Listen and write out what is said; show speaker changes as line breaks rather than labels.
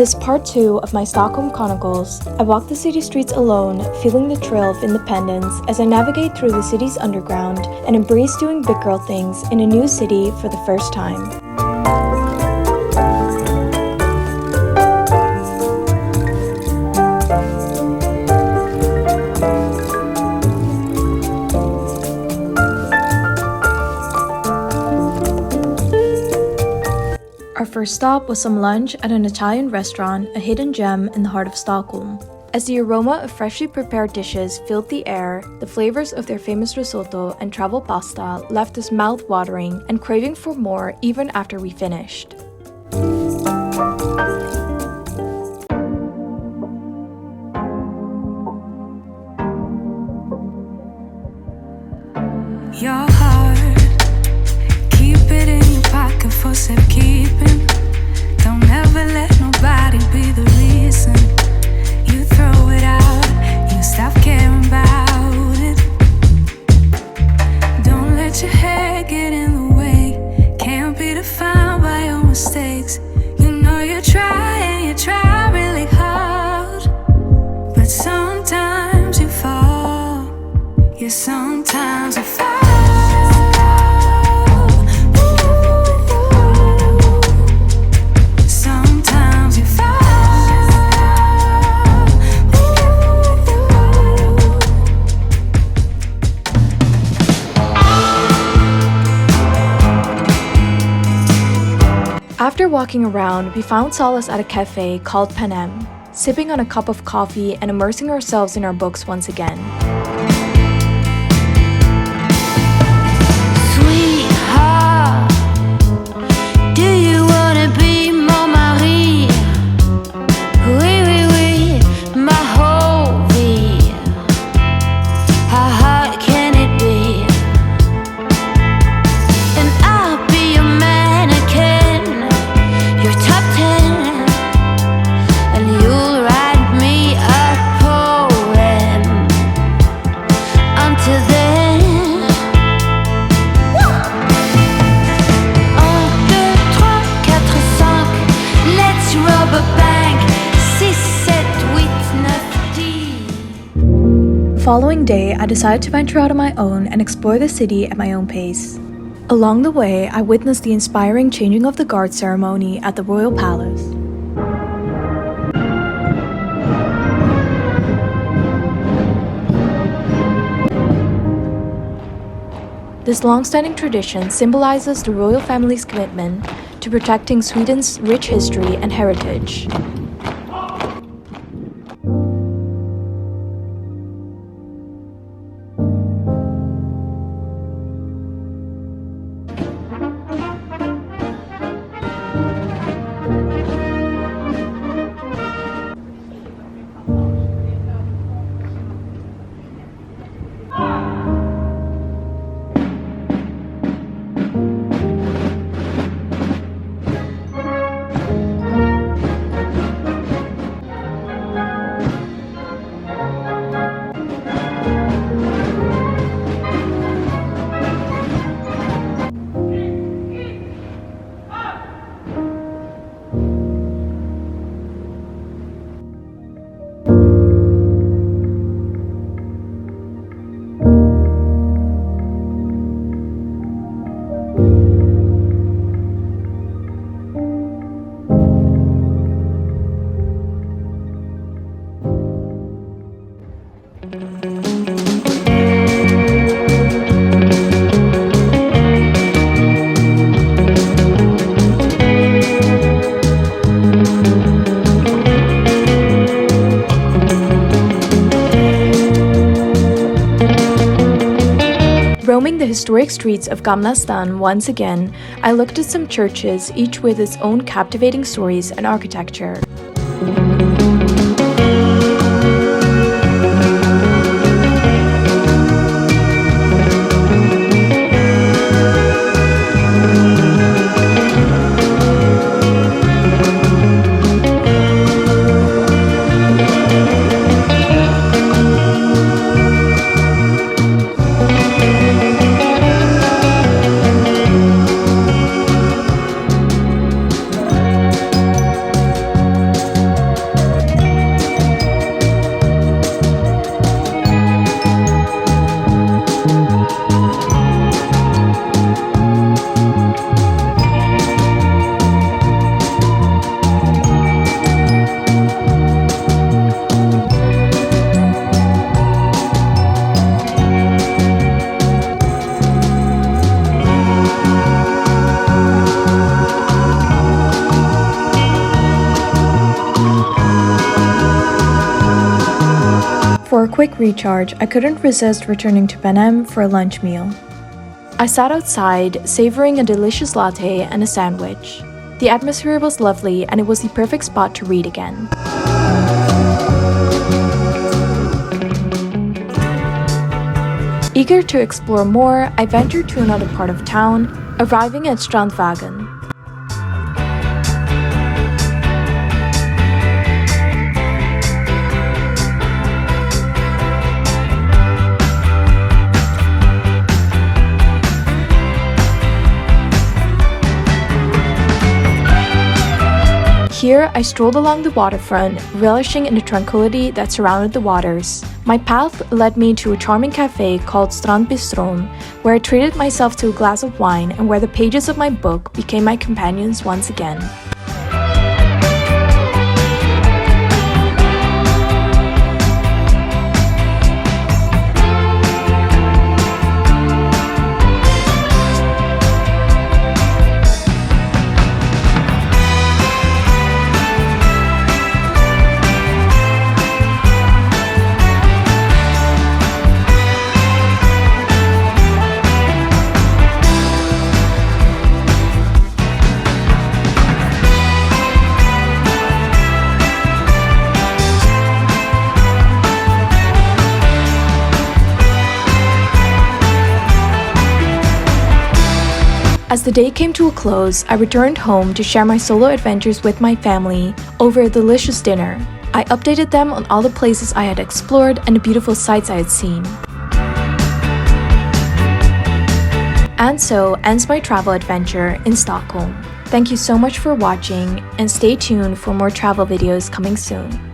this part 2 of my Stockholm Chronicles, I walk the city streets alone, feeling the thrill of independence as I navigate through the city's underground and embrace doing big girl things in a new city for the first time. Our first stop was some lunch at an Italian restaurant, a hidden gem in the heart of Stockholm. As the aroma of freshly prepared dishes filled the air, the flavors of their famous risotto and travel pasta left us mouth-watering and craving for more even after we finished.
Your heart, keep it in your pocket for safekeeping. Don't ever let nobody be the reason you throw it out, you stop caring about it. Don't let your hair get in the way, can't be defined by your mistakes. You know you try really hard, but sometimes you fall, yeah, sometimes you fall.
After walking around, we found solace at a cafe called Panem, sipping on a cup of coffee and immersing ourselves in our books once again.
Sweetheart, do you wanna be mon mari? Oui, oui, oui, ma whole vie. How hard can it be? And I'll be your mannequin, your top 10, and you'll write me a poem. Until then, 1, 2, 3, 4, 5, let's rob a bank. 6, 7, 8, 9, 10.
The following day, I decided to venture out on my own and explore the city at my own pace. Along the way, I witnessed the inspiring changing of the guard ceremony at the Royal Palace. This long-standing tradition symbolizes the royal family's commitment to protecting Sweden's rich history and heritage. Roaming the historic streets of Gamla Stan once again, I looked at some churches, each with its own captivating stories and architecture. For a quick recharge, I couldn't resist returning to Benem for a lunch meal. I sat outside, savoring a delicious latte and a sandwich. The atmosphere was lovely and it was the perfect spot to read again. Eager to explore more, I ventured to another part of town, arriving at Strandwagen. Here, I strolled along the waterfront, relishing in the tranquility that surrounded the waters. My path led me to a charming cafe called Strandbistron, where I treated myself to a glass of wine and where the pages of my book became my companions once again. As the day came to a close, I returned home to share my solo adventures with my family over a delicious dinner. I updated them on all the places I had explored and the beautiful sights I had seen. And so ends my travel adventure in Stockholm. Thank you so much for watching and stay tuned for more travel videos coming soon.